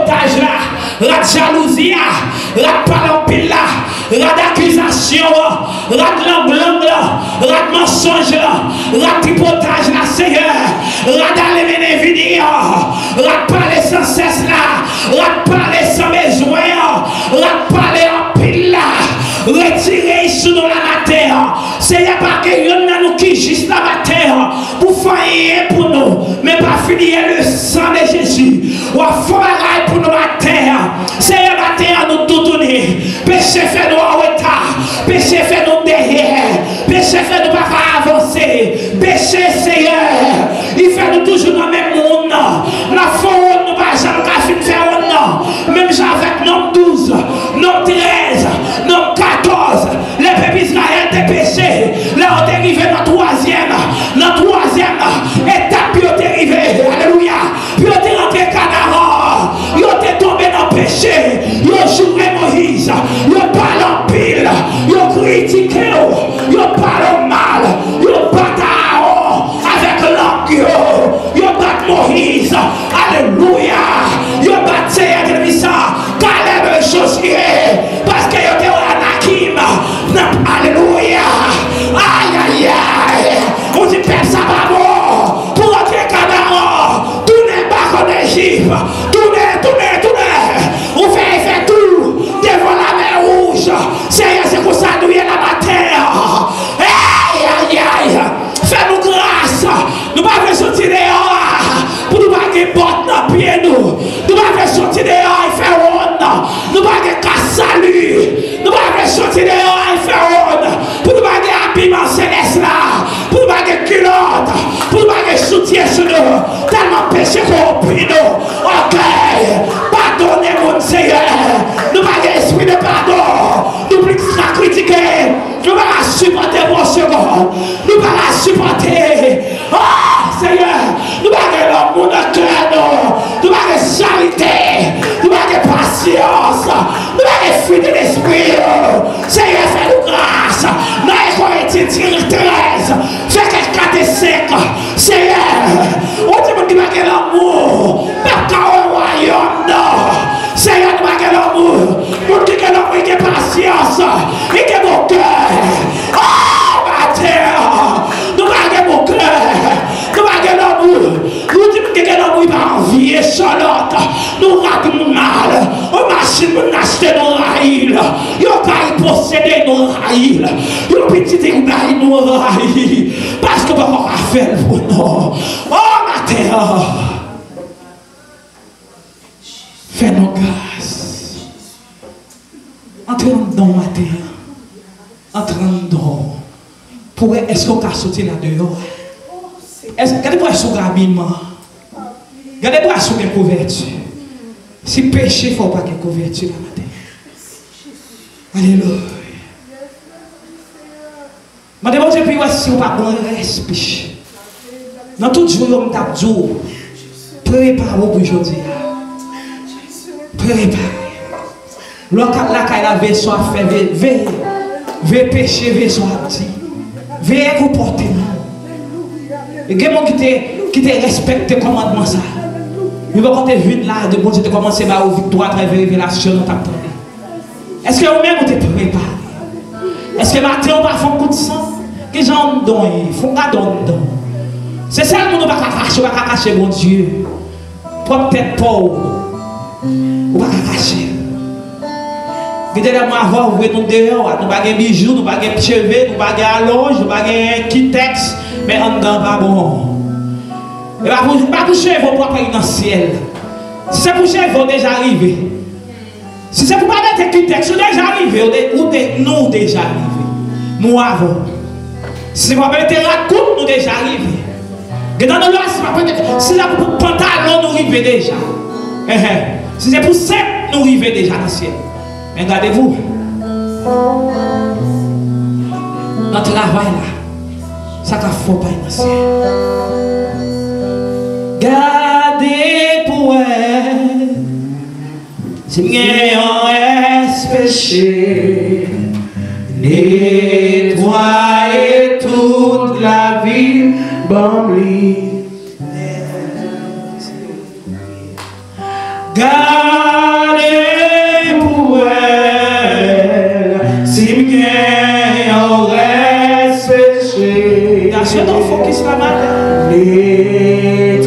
tripotage là, la jalousie, la parole pile là, la d'accusation, la langue là, la mensonge là, la tripotage là, Seigneur, la d'aller venir, la parler sans cesse là, la parler sans besoin, la parler en pile là, retirer sous dans la terre. Seigneur, pas que y en a nous qui juste la terre pour faire pour nous, mais pas finir le sang de Jésus. Ou à faire pour nous la terre. Seigneur, la terre nous tout donner. Péché fait nous en retard. Péché fait nous derrière. Péché fait nous pas avancer. Péché, Seigneur, il fait nous toujours dans le même monde. La foi, nous pas jamais faire un nom. Même avec nom 12, nom 13, nom 14, les peuples Israël étaient péchés. Là, on est arrivé dans la troisième étape, puis on est arrivé. Alléluia. Puis on est rentré Canaan. Ils ont tombé dans le péché. Ils ont joué Moïse. Ils ont parlé en pile. Ils ont critiqué. Ils ont parlé mal. Ils ont battu Aaron avec langue. Ils ont battu Moïse. Alléluia. Ils ont battu Caleb Josué. Parce qu'ils étaient Anakim. Alléluia. Aïe, aïe, aïe. On dit, père, ça va bon. Pour entrer Canaan. Tournez bas en Égypte. Tournez. On fait tout. Devant la mer rouge. Seigneur, c'est comme ça nous y est la terre. Aïe, aïe, aïe. Fais-nous grâce. Nous ne pouvons pas sortir dehors. Pour nous pas que porte dans pied nous. Nous ne pouvons pas sortir dehors et faire honte. Nous ne pouvons pas que salut. Nous ne pouvons pas sortir dehors et faire honte. Pour nous pas que habillement céleste là. Pour nous pas que culotte. Pour nous pas que soutien sur nous. Tellement péché corrompu nous. Ok. Pardonnez mon Seigneur. Nous pas que esprit de pardon. Nous plus critiquer. Nous pas la supporter pour un second. Nous pas la supporter. Oh Seigneur. Nous pas que l'amour de cœur nous. Nous pas que charité. Nous pas que patience. Nous pas que fruit de l'esprit. Seigneur, fais-nous grâce. Dans les Corinthiens 13. Fait que 4 et 5. Seigneur. On dit que pas que l'amour. Pas qu'un royaume non. Seigneur, nous pas que l'amour. Nous dit que l'amour est patience. Et que mon cœur. Oh ma terre. Nous pas que mon cœur. Nous pas que l'amour. Nous dit que l'amour n'est pas envié Charlotte. Nous ratons mal. On machine nous acheter nos rails. Yo pas posséder nos rails. Yo petit rails nos rails. Parce que papa a fait pour nous. Oh ma terre. Fais-nous grâce. Entrons dans ma terre. Entrons dans. Pour est-ce qu'on peut sortir là-dehors? Est-ce que vous sous l'habillement? Regardez-moi sous les couvertures. Si péché, il ne faut pas qu'il y ait couverture la matin. Alléluia. Je demande si vous n'avez pas bon respect. Dans tout jour, on tape jour. Préparez-vous pour aujourd'hui. Préparez. Lorsqu'on a la veille soit fait, veillez péché, veillez soit dit. Veillez comportement. Et il y a des gens qui te respectent les commandements. Il va quand tu es venu là, de bon Dieu, tu commences à avoir victoire à travers la révélation. Est-ce que vous-même vous êtes préparé? Est-ce que matin on va faire un coup de sang? Que les gens donnent, il faut pas donner. C'est ça que nous ne pouvons pas cacher, bon Dieu. Peut-être pauvre. On va pas cacher. Dernièrement, avant, vous nous dehors, nous n'avons pas de bijoux, nous n'avons pas de cheveux, nous n'avons pas de allonge, nous n'avons pas de kitex, mais on n'a pas bon. Et pas pour cheveux pour aller dans le ciel. Si c'est pour cheveux, déjà arrivé. Si c'est pour pas mettre kitex, nous déjà arrivé, nous déjà arrivé. Nous avons. Si c'est pour mettre raconte, nous déjà arrivé. Et dans nos lois, si c'est pour pantalon, nous arrivons déjà. Si c'est pour ça, nous arrivons déjà dans le ciel. Mais regardez-vous, notre travail là, ça ne faut pas dans le ciel. Gardez pour elle, si on est péché, nettoyez toute la vie, bambli. Gardez focus la matin. Nettoyer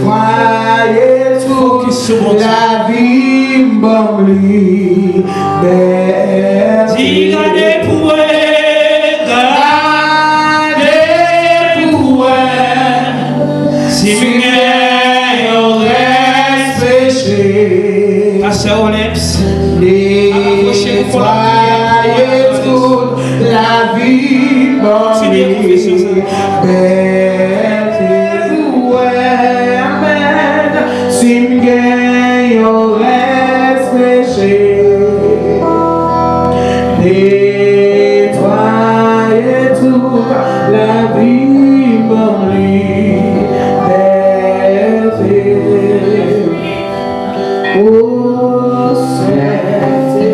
toute la vie m'oublie. Dis gardez pour si vous reste péché. Pasteur Oleps, nettoyer toute la vie m'oublie. Si m'gagne reste péché. Nettoyer toute la vie m'oublie. Oh Saint-Esprit,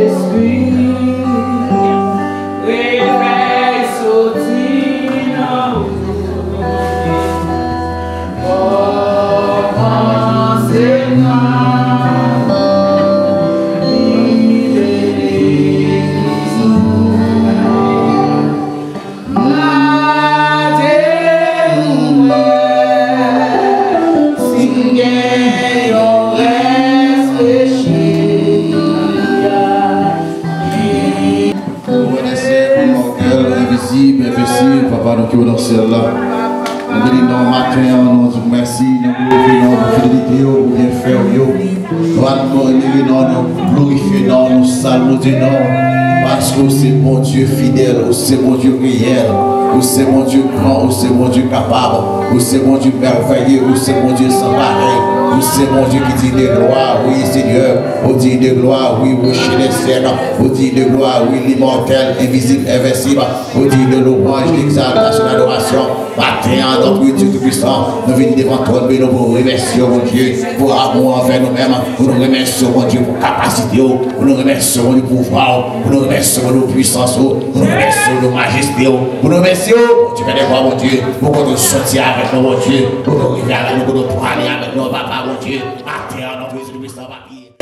réveille Sotina. Oh enseignant, il est l'Église. Invisible, papa, nous qui sommes dans le ciel là. Nous bénissons le matin, nous disons merci, nous glorifions pour fidélité, pour bien faire. Nous glorifions, nous saluons, parce que c'est mon Dieu fidèle, c'est mon Dieu réel, c'est mon Dieu grand, c'est mon Dieu capable, c'est mon Dieu merveilleux, c'est mon Dieu sans pareil. C'est mon Dieu qui dit de gloire, oui Seigneur, au dit de gloire, oui rocher des scènes, au dit de gloire, oui l'immortel, invisible, invincible, au dit de louange, l'exaltation, l'adoration, matin, notre Dieu tout-puissant, nous venons devant toi, mais nous vous remercions, mon Dieu, pour amour envers nous-mêmes, nous nous remercions, mon Dieu, pour capacité, nous nous remercions, mon Dieu, pour pouvoir, nous nous remercions, pour nos puissances, nous nous remercions, pour nos majestés, nous nous remercions, tu fais des voix, mon Dieu, pour qu'on nous sortir avec nous, mon Dieu, pour qu'on nous arrive avec nous, pour nous parler avec nous, papa, mon Dieu, matin, notre Dieu tout-puissant, papier.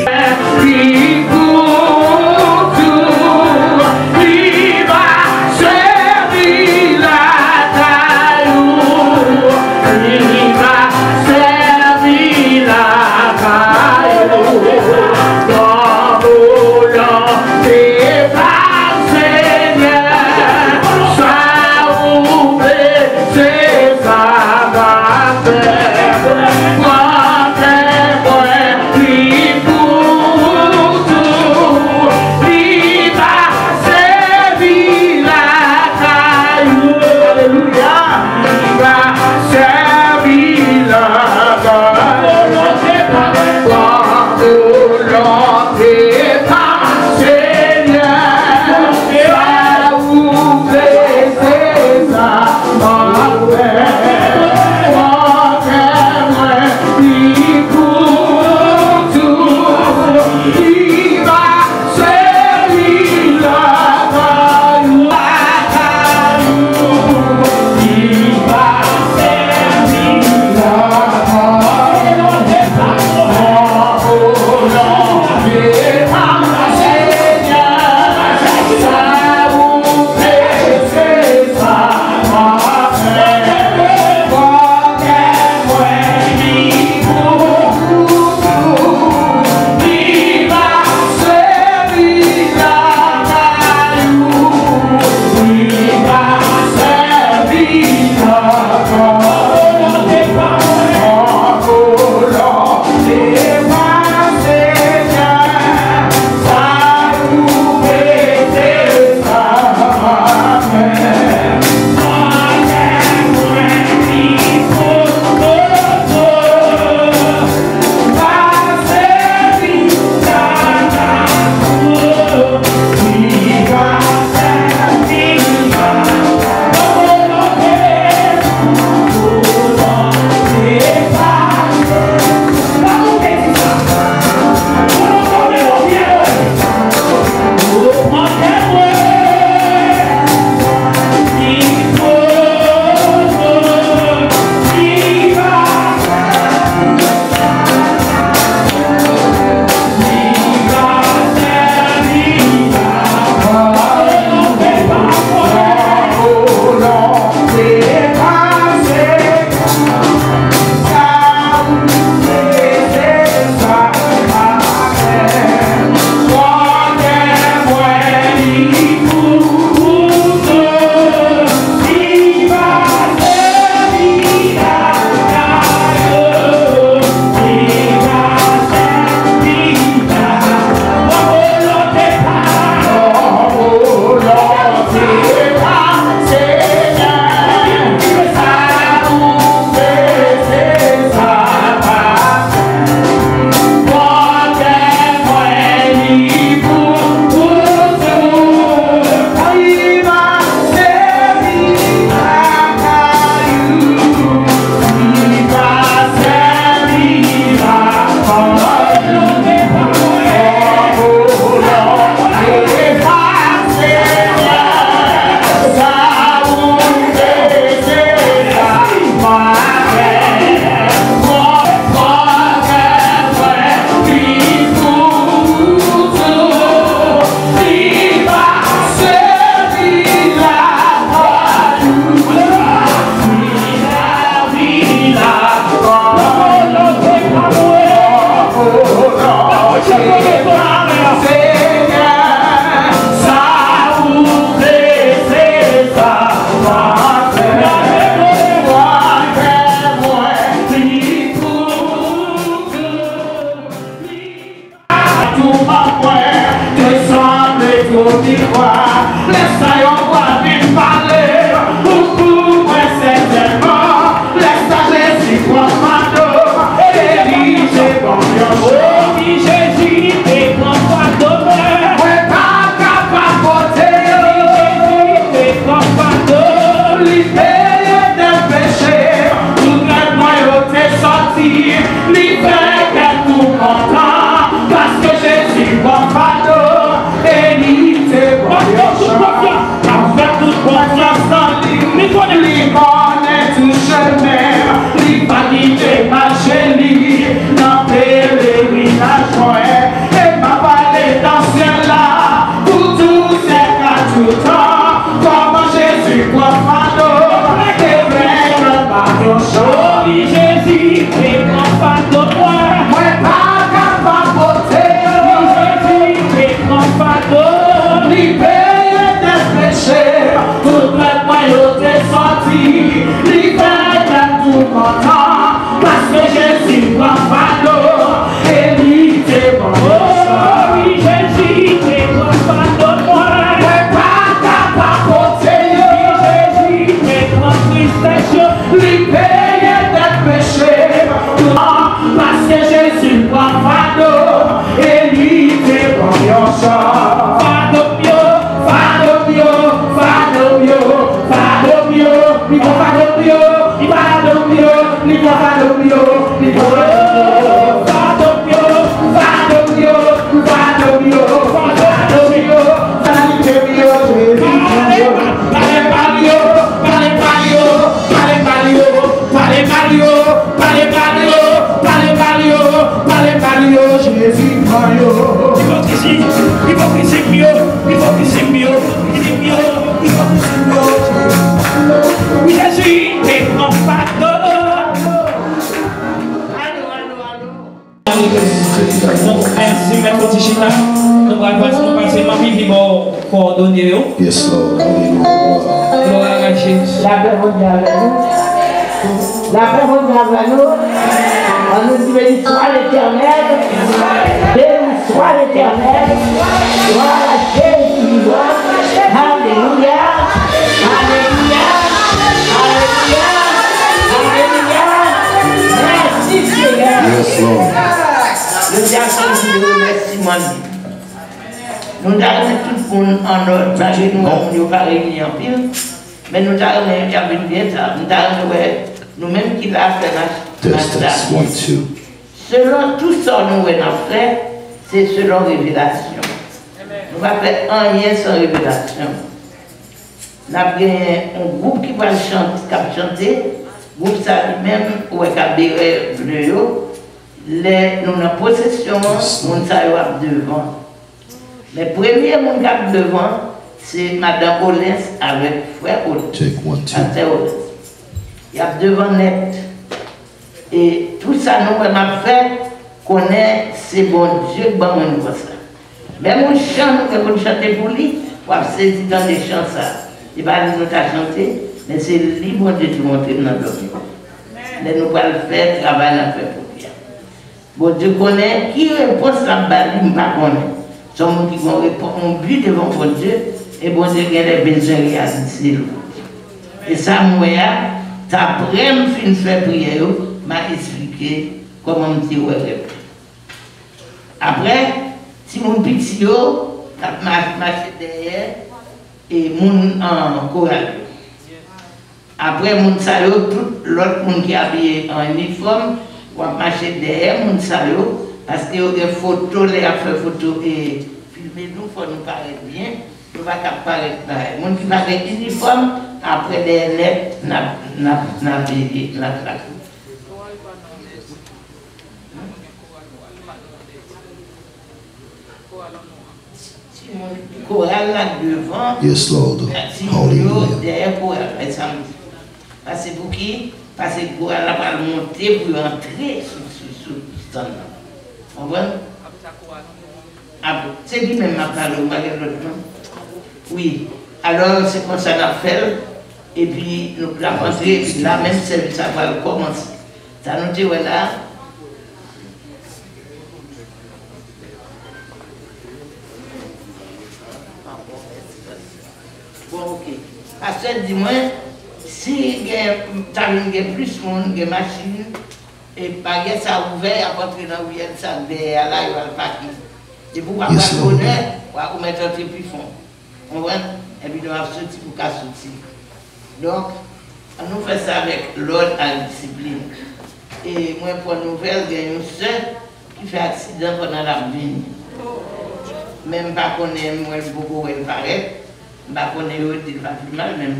What Yes, Lord. La paix revienne avec nous. La paix revienne avec nous. On nous dit béni soit l'Éternel. Béni soit l'Éternel. Gloire à Jésus vivant. Alléluia. Alléluia. Alléluia. Alléluia. Merci Seigneur. Yes, Lord. Le diable nous remercie moi. Nous avons tout le monde en ordre, parce que nous n'avons pas réuni en pile, mais nous avons bien ça. Nous avons nous-mêmes qui l'avons fait Test, 1, 2. Selon tout ce que nous avons fait, c'est selon révélation. Nous ne faisons rien sans révélation. Nous avons un groupe qui va chanter, le groupe ça lui-même, ou est cabéré bleu, nous avons possession, nous sommes devant. Le premier monde qui est devant, c'est Madame Olens avec frère Olens. Check 1, 2. Il y a devant net. Et tout ça, nous avons fait connaître, c'est bon Dieu qui va nous faire ça. Même on chante, nous avons chanté pour lui, pour saisir dans les chants ça. Il va nous chanter, mais c'est lui bon Dieu qui montre dans le domaine. Mais nous allons faire travail dans le pour lui. Bon Dieu connaît, qui répond à la il ne pas connaît. Sont gens qui vont répondre devant mon Dieu et bon Dieu qui a des besoins réalisés. Et ça, moi, après me faire prière, m'a expliqué comment me dire après, si mon petit m'a marché derrière et mon en chorale. Après, mon salaud, tout l'autre monde qui est habillé en uniforme, va marcher derrière mon salaud. Parce que les photos, les affaires photos et filmer nous, il faut nous paraître bien. Nous ne pouvons pas paraître là. Les gens qui paraissent uniforme, après les lettres, n'a payé la claque. Si mon chorale là devant, yes, Lord. si Hallelujah. derrière chorale, parce que pour qui? Parce que le chorale va monter pour entrer sur le stand. On voit? C'est lui-même qui m'a parlé, on va dire l'autre nom. Oui. Alors, c'est comme ça qu'on a fait. Et puis, nous l'avons rentré, et puis là, même service, ça va commencer. Ça nous dit, voilà. Bon, ok. Pasteur, dis-moi, si tu as plus de monde, des machines, et baguette ça ouvert, à partir de là où il y a ça, derrière là, il va le paquet. Et pour pas connaître, on va mettre un peu plus fond. On voit? Et puis, on va sortir pour qu'à sortir. Donc, on nous fait ça avec l'ordre à la discipline. Et moi, pour une nouvelle, il y a une soeur qui fait accident pendant la vie. Même pas qu'on est moi beaucoup elle paraît, pas qu'on est il va plus mal même.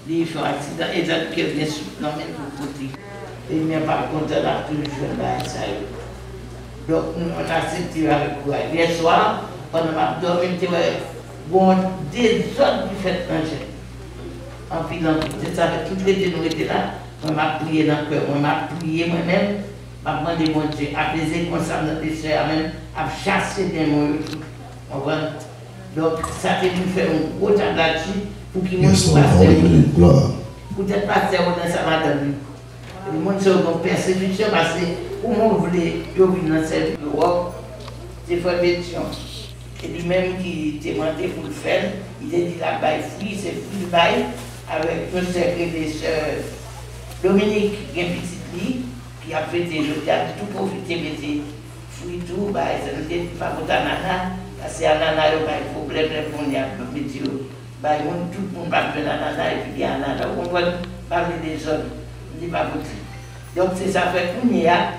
Il fait accident et ça quelqu'un non même pour côté. Et même pas content là toujours là ça. Donc on a senti avec quoi. Hier soir, pendant ma dormi, bon des autres qui fait manger. En filant, c'est ça, toutes les deux nous étaient là. On m'a prié dans le cœur, on m'a prié moi-même, m'a demandé mon Dieu, apaiser comme ça notre soeur même, à chasser des mots. Donc ça fait nous faire un gros temps là-dessus pour qu'il nous fasse peut-être pas faire dans sa madame. Le monde se une persécution parce que pour moi vous voulez venir dans cette Europe, c'est formation. Et lui-même qui était demandé pour le faire, il a dit là-bas, c'est fruit bail avec un secret des sœurs Dominique, qui est petite qui a fait des jours, qui a tout profité, mais c'est fruit tout, ça ne dit pas pour ta nana, parce que la nana a un problème, il y a un métier, tout le monde parle de la nana, et puis il y a un nana, on va parler des autres, on ne dit pas pour tout. Donc c'est ça fait qu'on y a.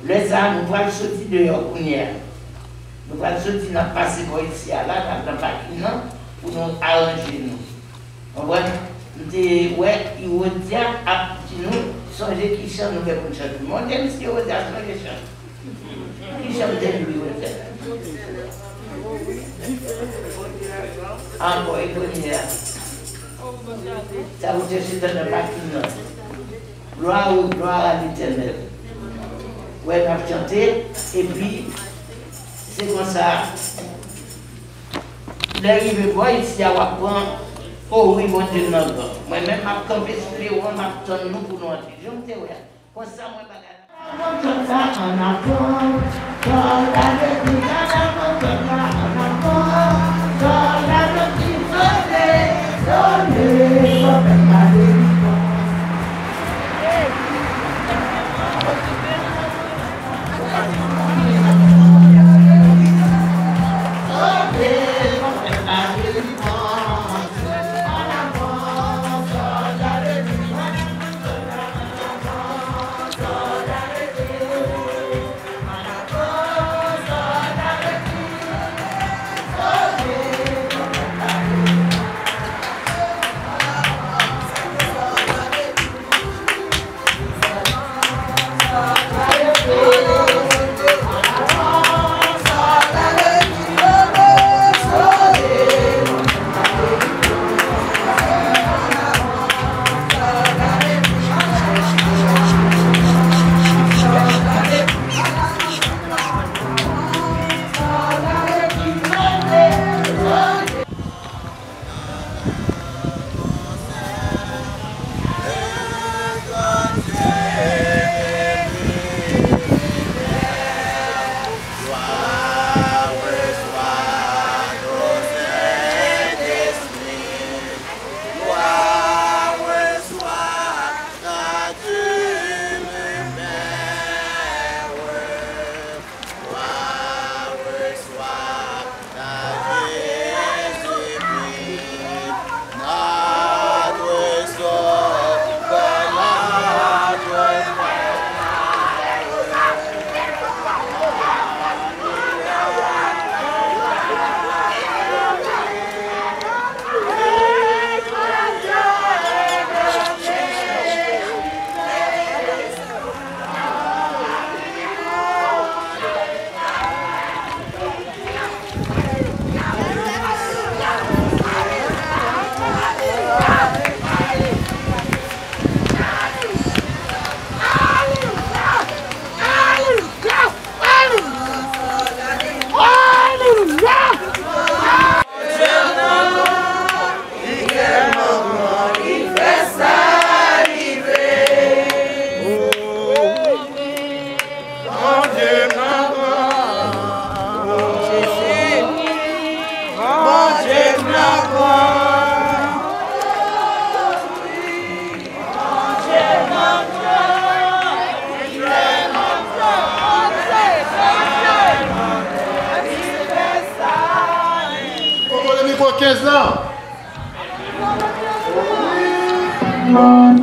Le ça, nous allons sortir dehors qu'on y a. Nous allons sortir dans le passé pour ici, là, dans le parking, pour nous arranger nous. On voit, ouais, il va dire à nous, songez qui chante nous fait pour chanter. Mon Dieu, monsieur, il va dire, songez chante. Qui chante de lui, il va dire. Encore, il va dire. Ça vous cherchez dans le parking. Gloire à l'Éternel. Ouais, on a chanté, et puis, c'est comme ça. L'arrivée, voir ici, à Wapan, oh oui, mon Dieu, non, non. Moi-même, je campé sur les roues, je vais nous pour nous entrer. Je me dis, ouais, comme ça, moi, Oh,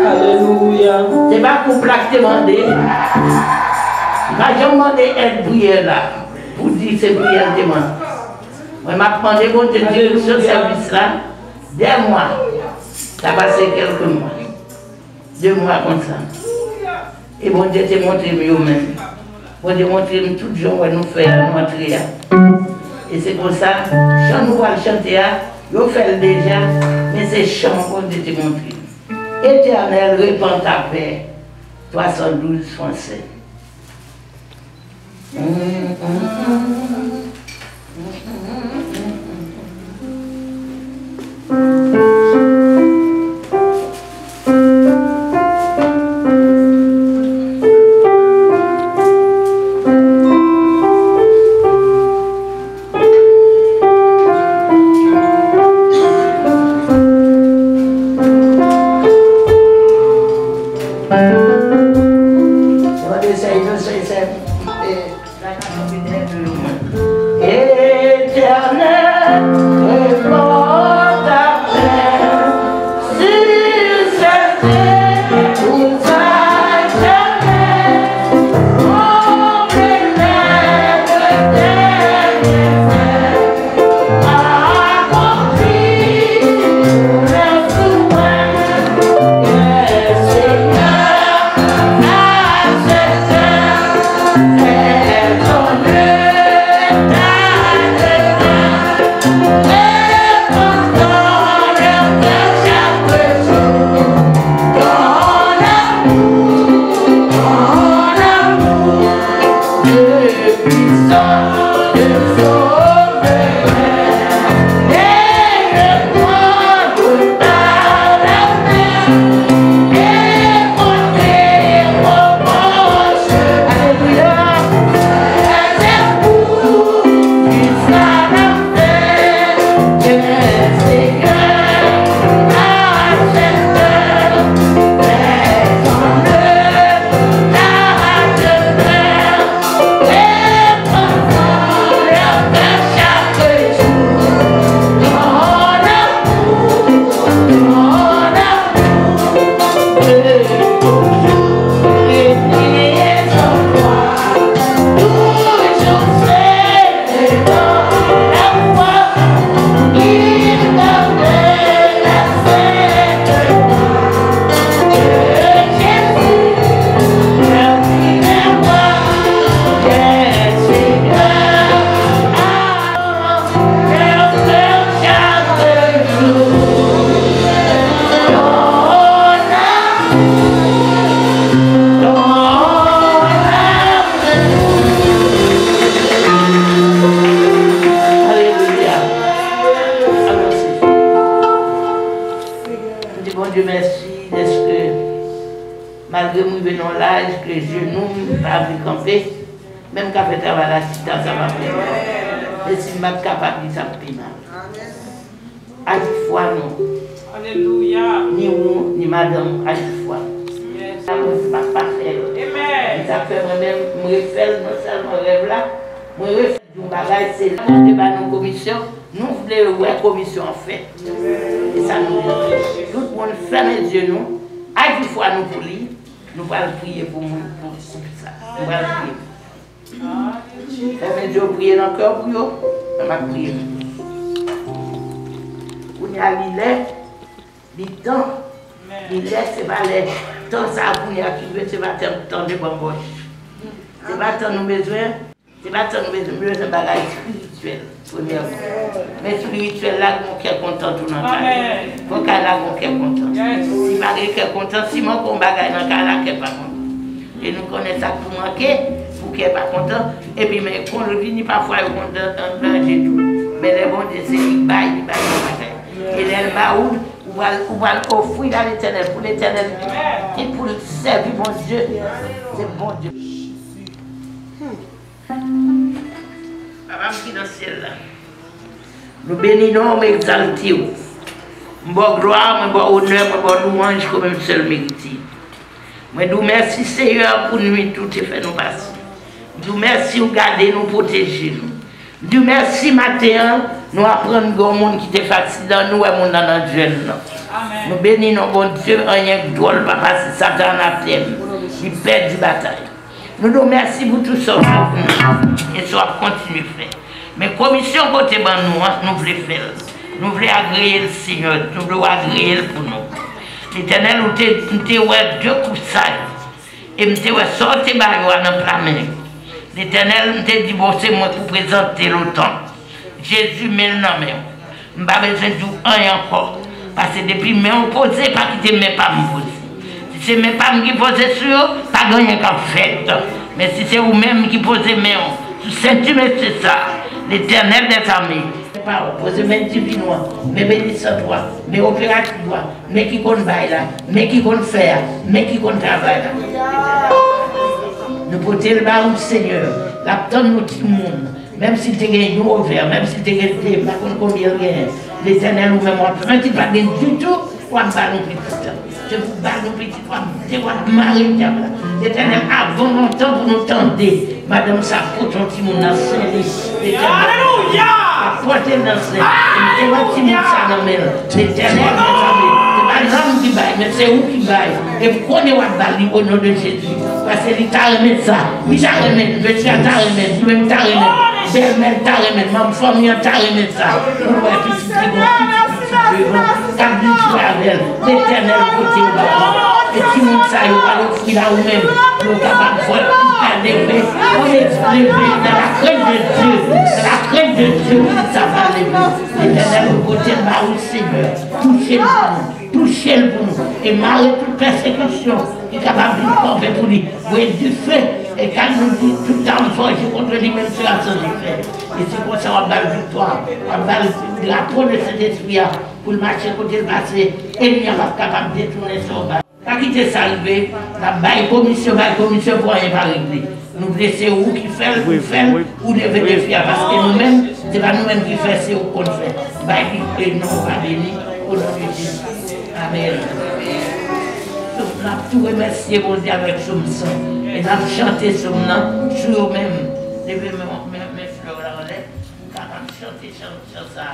Alléluia. C'est pas pour plaque demander. J'ai demandé une prière là. Pour dire c'est prière demande. Moi, je m'ai demandé mon Dieu sur ce service là. 2 mois. Ça a passé quelques mois. 2 mois comme ça. Et bon Dieu t'a montré mieux même. Bon Dieu m'a montré tout le jour où nous faisons nous entrer. Et c'est pour ça, quand nous allons chanter, nous faisons déjà, mais c'est chant qu'on Dieu t'a montré. Éternel, répands ta paix. 312 Français. Même quand je travaille à l'assistance, ça va faire. Mais si je suis capable de ça, je suis à 10 fois non. Alléluia. Ni vous, ni madame, à 10 fois. Ça ne peut pas faire. Amen. Ça fait moi-même, je refais non seulement rêve là, je refais du bagage, c'est là. Nous débat nos commissions, nous voulons voir la commission en fait. Et ça nous dit. Tout le monde ferme les yeux, nous, à 10 fois nous pour lire, nous allons prier pour ça. Nous allons prier. Fermez Dieu, priez dans le cœur pour vous. On va prier. Vous n'y allez les temps. Les c'est pas les temps ça vous y activer, c'est pas temps de bonbons. C'est pas tant nous besoin. C'est pas tant nous besoin, c'est un bagage spirituel. Premièrement. Mais spirituel là, mon cœur content tout dans le cas. Mon cœur là, mon cœur content. Si bagage cœur content, si mon bagage dans le cas là, cœur pas content. Et nous connaissons ça pour manquer. Qui n'est pas content, et puis mais quand le vient parfois il content dans tout. Mais les bons Dieu c'est il baille. Et les baoud, on va offrir à l'éternel pour l'éternel et pour servir mon Dieu. C'est bon Dieu. Papa qui dans le ciel là. Nous bénissons, nous exaltons. Bon gloire, bon honneur, bon louange comme un seul mérite. Moi nous merci Seigneur pour nous tout et fait nous passer. Nous merci, nous garder, nous protéger. Du merci matin, nous apprenons que le monde qui est facile dans nous et le monde dans notre jeune. Nous bénissons bon Dieu, rien que drôle, papa, si Satan a fait, il perd du bataille. Nous nous remercions pour tout ça, et ça va continuer à faire. Mais commission côté nous, nous voulons faire. Nous voulons agréer le Seigneur, nous voulons agréer pour nous. L'Éternel, nous avons deux coups de salle, et nous avons sorti dans la main. L'Éternel nous a dit, bon, c'est moi pour présenter l'OTAN. Jésus met le nom. Je n'ai pas besoin de rien encore. Parce que depuis que je me pose, pas quitter mes pas me poser. Si c'est mes pas qui posent sur, pas gagner qu'à fait. Mais si c'est vous-même qui posez mes tout sentiment, c'est ça. L'Éternel des armées. Pas poser mes divinois, mes bénissants toi, mes opérateurs, mais qui compte bailler là, mais qui compte faire, mais qui compte travailler là. Nous portons le baron du Seigneur, l'attend nous tout le monde, même si tu as gagné nous ouvert, même si tu as gagné, pas combien il gagne, l'Éternel nous met moi, même si tu n'as pas gagné du tout, on va nous petit. Je vous bats nos petits, je vais marier diable. L'Éternel avant longtemps pour nous tendre, madame ça pour ton petit monde dans Saint-Louis. Alléluia! Apportez dans Saint-Louis, c'est votre petit monde ça dans l'Éternel, c'est pas l'homme qui baille, mais c'est vous qui baille. Et vous connaissez votre balle au nom de Jésus. Parce que il t'a remis ça. Il t'a remis, monsieur t'a remis, lui-même t'a remis, belle-mère t'a remis, ma famille t'a remis ça. Vous voyez, petit l'Éternel côté au bas. Et si nous ça, il va l'offrir là ou même, nous sommes capables de faire on est levé dans la crainte de Dieu, dans la crainte de Dieu, ça va lever. L'Éternel côté au bas au Seigneur, touchez-le pour nous, et marrer toute persécution qui est capable de nous porter pour lui. Vous voyez du feu, et quand nous dit tout le temps forge contre lui, même sur la sans effet. Et c'est pour ça qu'on va la victoire, on va le drapeau de cet esprit pour le marcher côté le passé, et il n'y a pas capable de détourner son bas. Pas quitter ça arrivé, la baille commission pour rien pas régler. Nous laissons où qui fait, ou devez les faire, parce que nous-mêmes, c'est pas nous-mêmes qui faisons, c'est où qu'on fait. Baille qui nous pas béni, au nom de Jésus. Amen. Nous avons tout remercié pour Dieu avec ce son. Et nous avons chanté ce nom, toujours même. Levez mes fleurs là, nous avons chanté ça.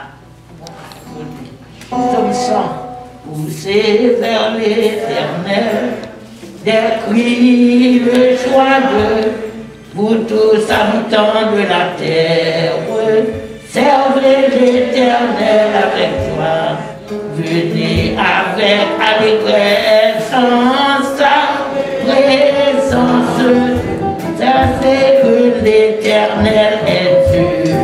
Somme 100. Poussez vers l'Éternel, des cris de joie vous tous habitants de la terre. Servez l'Éternel avec joie, venez avec allégresse en sa présence. Sachez que l'Éternel est Dieu,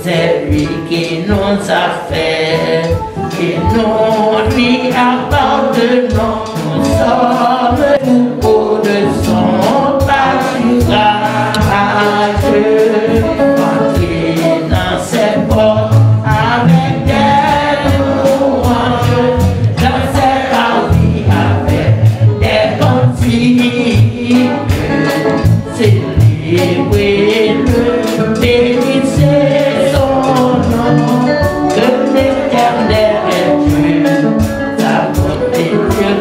c'est lui qui nous a fait. Et nous lui appartenons, nous sommes troupeaux de son pâturage. Entrez dans ses portes avec des louanges, dans ses parvis avec des cantiques. Célébrez-le, bénissez son nom, que l'Éternel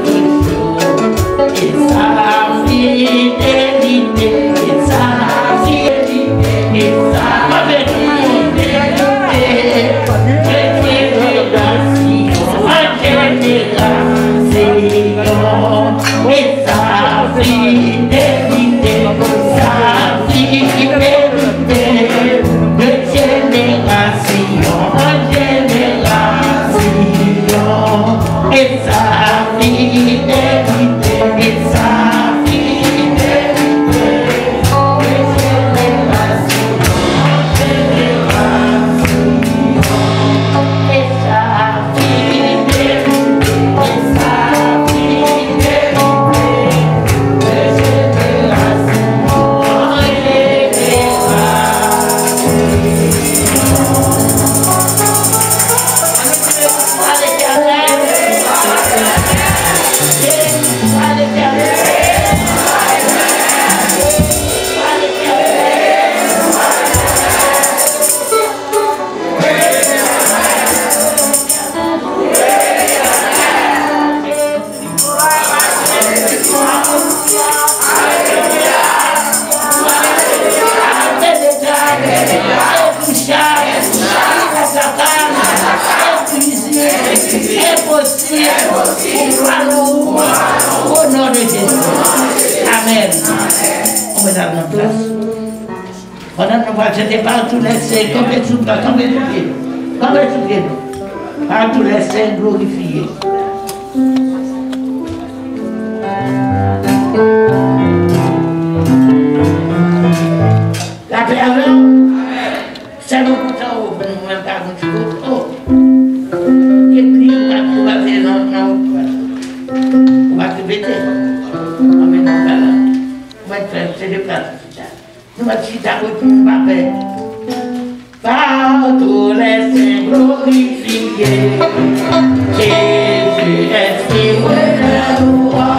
toujours, et sa vie Pendant que nous passons, c'était par tous les saints, comme tout pied. Par tous les saints glorifiés. La paix avec nous. C'est nous pour ça, nous ne même pas nous dire. Et puis, on va faire non. On va te bêter. Amen. On va faire des places. Nous allons citer nous va faire. Par tous les saints glorifiés, Jésus est si de roi.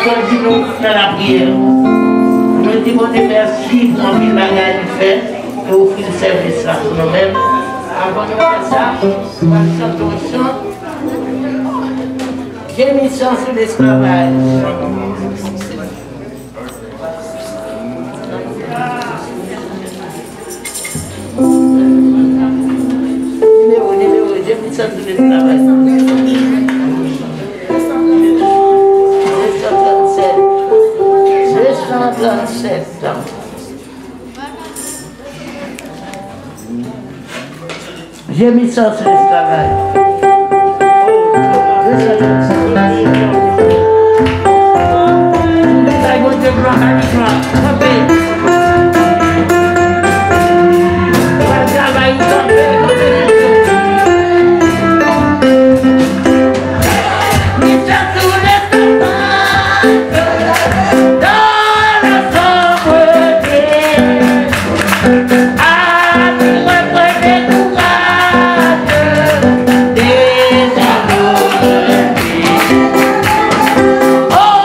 dit nous faire la prière. Nous disons bon Dieu merci pour un mille bagages de fait et offrir le service là pour nous-mêmes. Avant de faire ça, on va chanter un chant. Gémissant sur l'esclavage. Numéro, gémissant sur l'esclavage. 237. J'ai mis ça sur l'esclavage. Oh,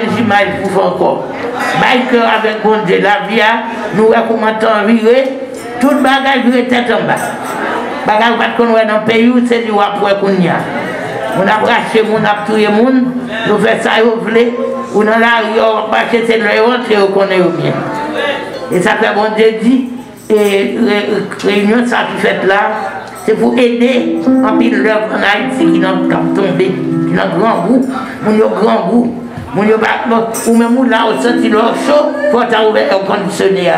énergie mal pour faire encore. Biker avec bon Dieu, la vie, nous recommandons virer, tout le bagage virer tête en bas. Bagage pas qu'on est dans le pays, c'est du après qu'on y a. On a braché, on a tué le monde, nous faisons ça, vous voulez, ou dans la rue, on va bracher, c'est le rentrer, on connaît bien. Et ça fait bon Dieu dit, et réunion, ça qui fait là, c'est pour aider en pile l'œuvre en Haïti qui n'a pas tombé, qui n'a grand goût, mon grand goût, ou même là, on sent l'eau chaud, il faut ouvrir l'air conditionné.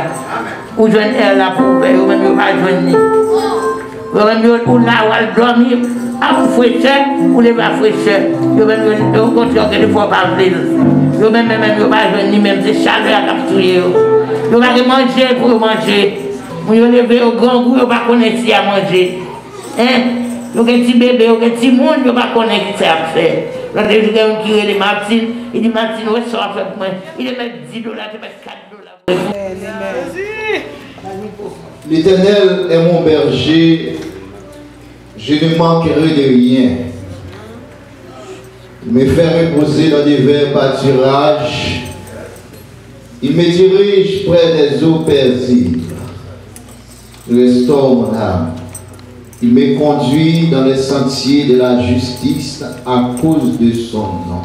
Ou je air là pour ouvrir, ou même pas joindre. Ou même là, on va dormir, à vous fraîcheur, ou les va fraîcheur. Ou même, au contraire, que ne faut pas venir. Ou même, vous pas joindre, même des chaleurs à capturer. Vous va manger pour manger. Vous levez au grand goût, vous ne pas connaître si à manger. Hein? Vous avez un petit bébé, vous avez un petit monde, vous ne pas connaître ce que ça fait. Quand je vais tirer les Martines, il dit Martine, où est-ce avec moi? Il est mettre $10, il met $4. L'Éternel est mon berger, je ne manquerai de rien. Il me fait reposer dans des verts pâturages. Il me dirige près des eaux paisibles. Il restaure mon âme. Il me conduit dans les sentiers de la justice à cause de son nom.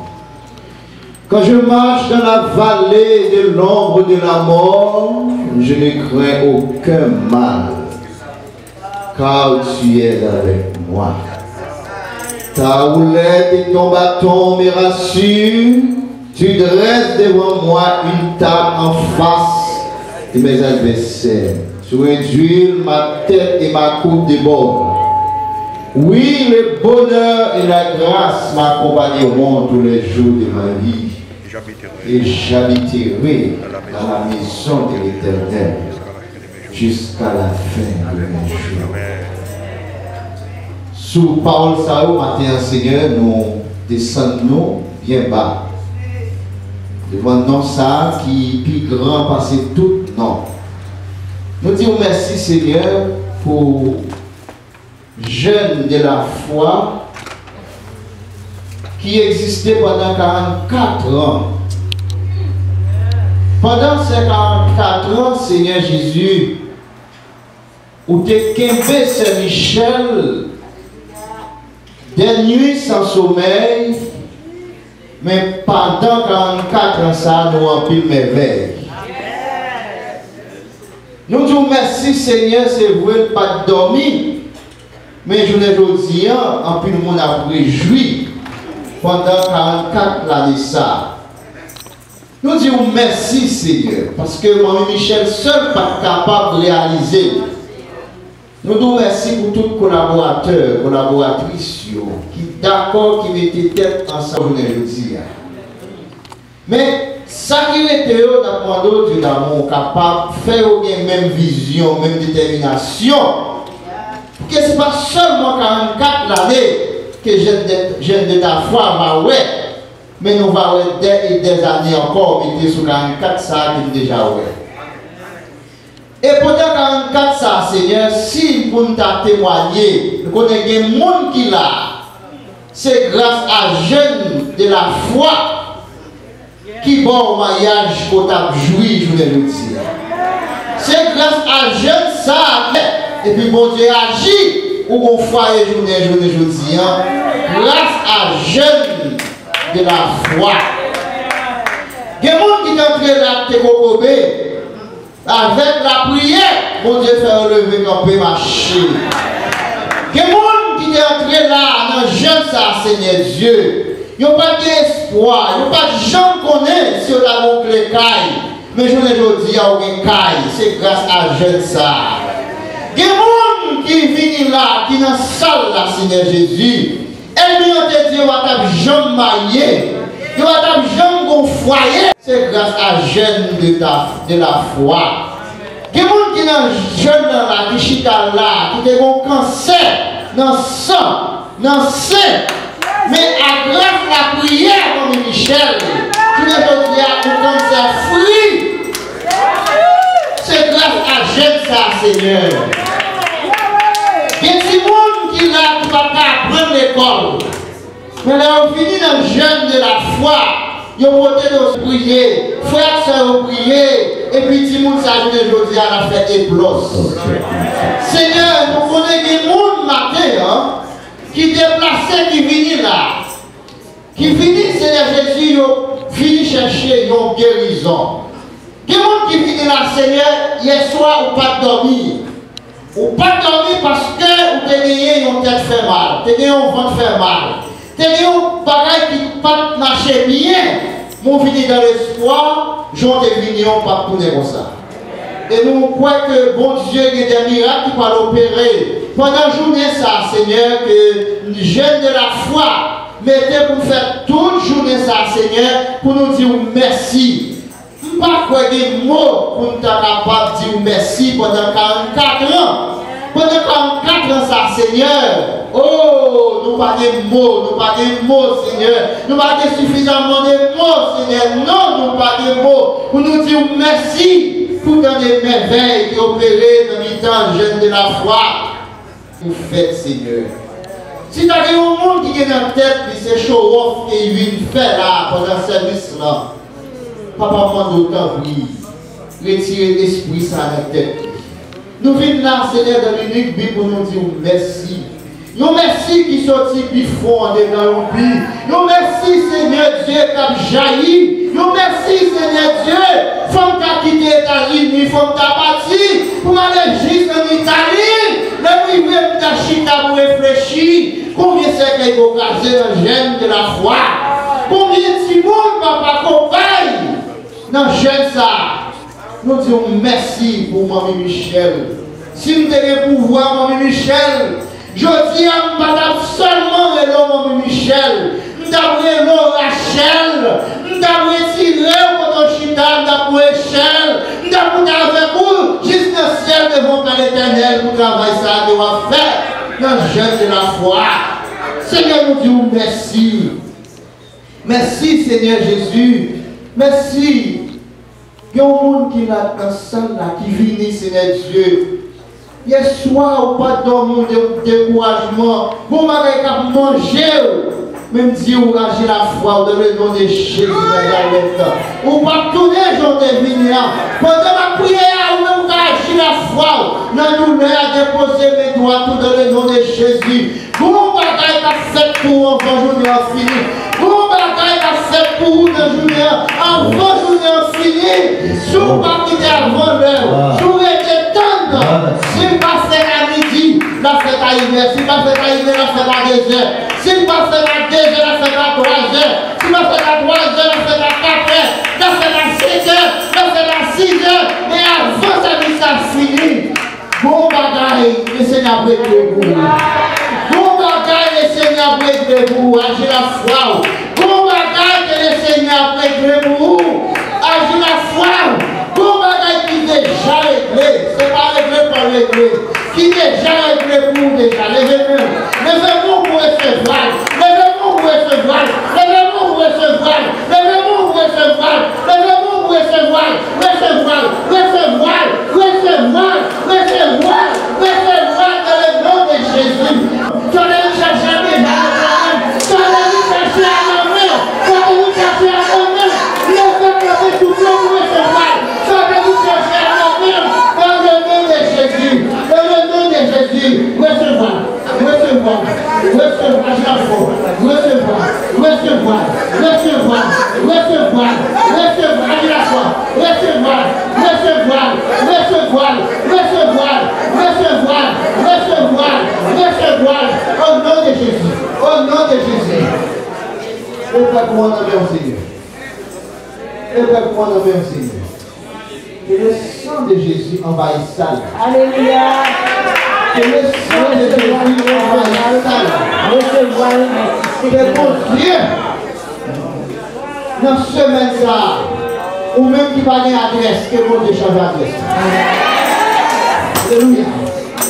Quand je marche dans la vallée de l'ombre de la mort, je ne crains aucun mal, car tu es avec moi. Ta houlette et ton bâton me rassurent. Tu dresses devant moi une table en face de mes adversaires. Tu réduis ma tête et ma coupe déborde. Oui, le bonheur et la grâce m'accompagneront tous les jours de ma vie. Et j'habiterai dans la maison de l'Éternel jusqu'à la fin de mes jours. Sous parole ça, matin, Seigneur, nous descendons bien bas. Devant nom ça qui est plus grand parce que tout nom. Nous disons merci Seigneur pour jeunes de la foi qui existait pendant 44 ans. Pendant ces 44 ans, Seigneur Jésus, où tu es Kembe Saint-Michel, des nuits sans sommeil, mais pendant 44 ans, ça nous empile mes veilles. Nous disons merci Seigneur, c'est vrai, pas de dormir, mais je ne dis pas, en plus le monde a réjoui pendant 44 ans de ça. Nous disons merci Seigneur, parce que Mme Michel seul pas capable de réaliser. Nous disons merci pour tous les collaborateurs, collaboratrices qui d'accord, qui mettaient tête ensemble aujourd'hui. Mais ça qui était dans Dieu d'amour, capable de faire une même vision, même détermination. Que ce n'est pas seulement 44 années que j'aime de ta foi, mais nous allons des années encore, mais sur 44 ça qui déjà ouais. Et pendant 44 ça, Seigneur, si vous nous témoigner, nous connaissons des gens qui là, c'est grâce à jeunes de la foi qui vont au mariage qu'on a joui, je vais le dire. C'est grâce à jeunes ça, et puis bon Dieu agit, ou on foyer journée, je dis, grâce à jeunes de la foi. Il y a des gens qui sont entrés là, avec la prière, bon Dieu fait relever camper marcher. Il y a des gens qui sont entrés là, dans le jeune ça, Seigneur Dieu. Ils n'ont pas d'espoir, ils n'ont pas de gens qu'on est sur la boucle de caille. Mais je ne dis pas qu'il caille, c'est grâce à jeune ça. Il y a des gens qui viennent là, qui sont dans la salle là, Seigneur Jésus. Et lui, on te dit, on va t'avoir jambes maillées, on va t'avoir jambes au foyer. C'est grâce à jeune de la foi. Il y a des gens qui sont jeunes là, qui chita là, qui ont un cancer dans le sang, dans le sein. Mais à grâce de la prière, comme Michel, tu ne peux dire un cancer fruit. C'est grâce à jeune ça, Seigneur. Il y a des gens qui là, qui ne peuvent pas apprendre l'école. Mais là, on finit dans le jeune de la foi. Ils ont monté de prier, frères, sœurs, prier, et puis tout le monde s'ajoute aujourd'hui à la fête éclose. Seigneur, nous connaissons des gens matin hein, qui déplacent, qui viennent là, qui viennent, Seigneur Jésus, viennent chercher une guérison. Des gens qui viennent là, Seigneur, hier soir, ou pas dormir. Ou pas dormir parce que vous avez gagné une tête fait mal, vous avez gagné un ventre fait mal. Vous avez gagné un bagage qui ne pas marcher bien. Mon fini dans l'espoir, j'en ai venu pas tourner comme ça. Et nous croyons que bon Dieu, il y a des miracles qui vont opérer. Pendant la journée, ça, Seigneur, que les jeunes de la foi, mettez pour faire toute journée, ça, Seigneur, pour nous dire merci. Pas quoi des mots pour nous être capable de dire merci pendant 44 ans. Pendant 44 ans, ça, Seigneur. Oh, nous pas des mots, nous pas des mots, Seigneur. Nous pas suffisamment de mots, Seigneur. Non, nous pas des mots pour nous dire merci pour dans des merveilles qui opéraient dans les temps jeunes de la foi. Vous faites, Seigneur. Si tu as un monde qui est dans la tête, c'est show-off et il vient faire là pendant ce service là. Papa m'a d'autant oui. Retirer l'esprit ça dans la tête. Nous venons là, Seigneur, dans l'unique Bible pour nous dire merci. Nous merci qui sortit plus fond dans le pays. Nous merci, Seigneur Dieu, qui a jailli. Nous merci, Seigneur Dieu, femme qui a quitté les États-Unis, femme qui a parti pour aller jusqu'en Italie. Là où il veut chita pour réfléchir. Combien c'est qu'il faut caser dans le gène de la foi? Combien de monde papa compagne dans le gène ça? Nous disons merci pour Mamie Michel. Si nous avons pouvoir, Mamie Michel, je dis à madame seulement le nom Mamie Michel. Nous avons le nom Rachel. Nous avons tiré au chita, nous avons Rachel. Nous avons avec vous, juste dans le ciel devant l'Éternel pour travailler ça, nous allons faire dans le jeune de la foi. Seigneur, nous disons merci. Merci, Seigneur Jésus. Merci. Il y a un monde qui est là, qui vient, Seigneur Dieu. Hier soir, ou pas dormir de découragement. Vous m'avez mangé. Même si vous ragez la foi dans le nom de Jésus. Ou pas tourner, j'en ai venu. Pendant ma prière, vous ragez la foi. Dans nous, à déposer mes doigts dans le nom de Jésus. Vous bagaille a fait pour avant journée fini. Vous bagaille a fait pour une journée avant journée fini. Si vous pas quitter avant l'heure, si vous êtes tendre, si vous pas faire à midi, la fête à hiver. Si vous pas faire à hiver, la fête à 2 heures. Si vous pas faire à 2 heures, la fête à 3 heures. Si vous pas faire à 3 heures, la fête à 4 heures. La fête à 6 heures, la fête à 6 heures. Et avant ça, ça finit. Bon bagaille, le Seigneur peut être vous. Bon bagaille, le Seigneur peut être vous. Agir la foi. Bon bagaille, que le Seigneur peut être vous. Agir la foi. Bon bagaille qui est déjà réglé. Ce n'est pas réglé par réglé. Qui est déjà réglé pour vous déjà. Levez-vous. Levez-vous pour recevoir. Levez-vous pour recevoir. Levez-vous pour recevoir. Levez-vous pour recevoir. Levez-vous pour recevoir. Recevoir. Recevoir. Recevoir. Recevoir. Recevoir dans le nom de Jésus. Tu allais nous chercher à mes mains. Tu allais nous chercher à ma main. Tu allais nous chercher à ma main. Levez-vous tout pour recevoir. Tu allais nous chercher à ma main. Dans le nom de Jésus. Dans le nom de Jésus. Recevoir. Recevoir. Recevoir. Recevoir. Recevoir. Recevoir. Recevoir. Recevoir. Agis la foi. Recevoir. Recevoir. Recevoir. Recevoir. Recevoir. Recevoir. Recevoir. Au nom de Jésus. Au nom de Jésus. Et pas comment on avait au Seigneur. Et pas comment on avait au Seigneur. Que le sang de Jésus envahisse ça. Alléluia. Que le sang de Jésus envahisse ça. Recevoir. Que mon Dieu, dans ce semaine ça, ou même qui va dire adresse, que mon Dieu change d'adresse. Alléluia.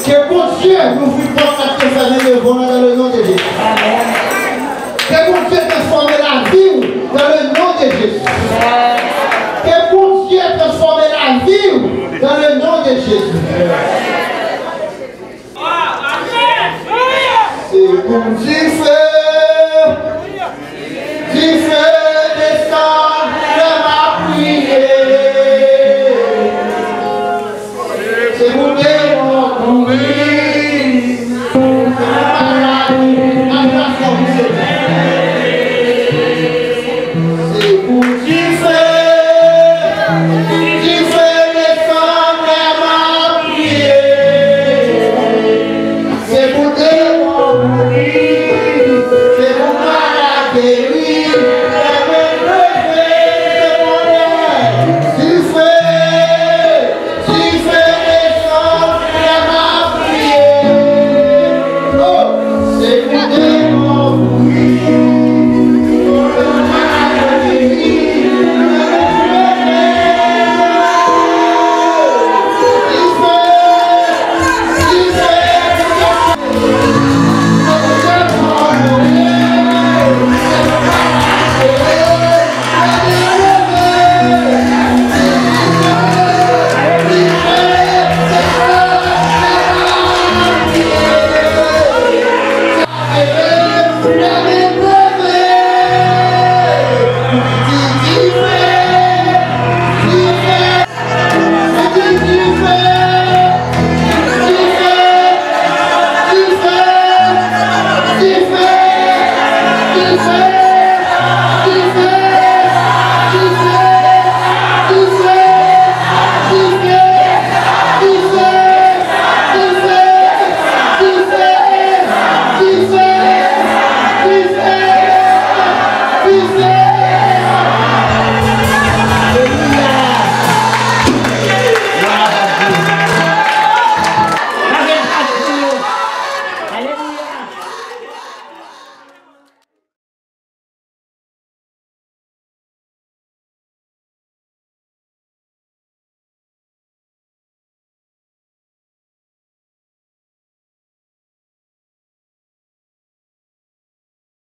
Que mon Dieu nous fit porter cette famille de volant dans le nom de Jésus. Que mon Dieu transforme la vie dans le nom de Jésus. Que mon Dieu transforme la vie dans le nom de Jésus. C'est comme Dieu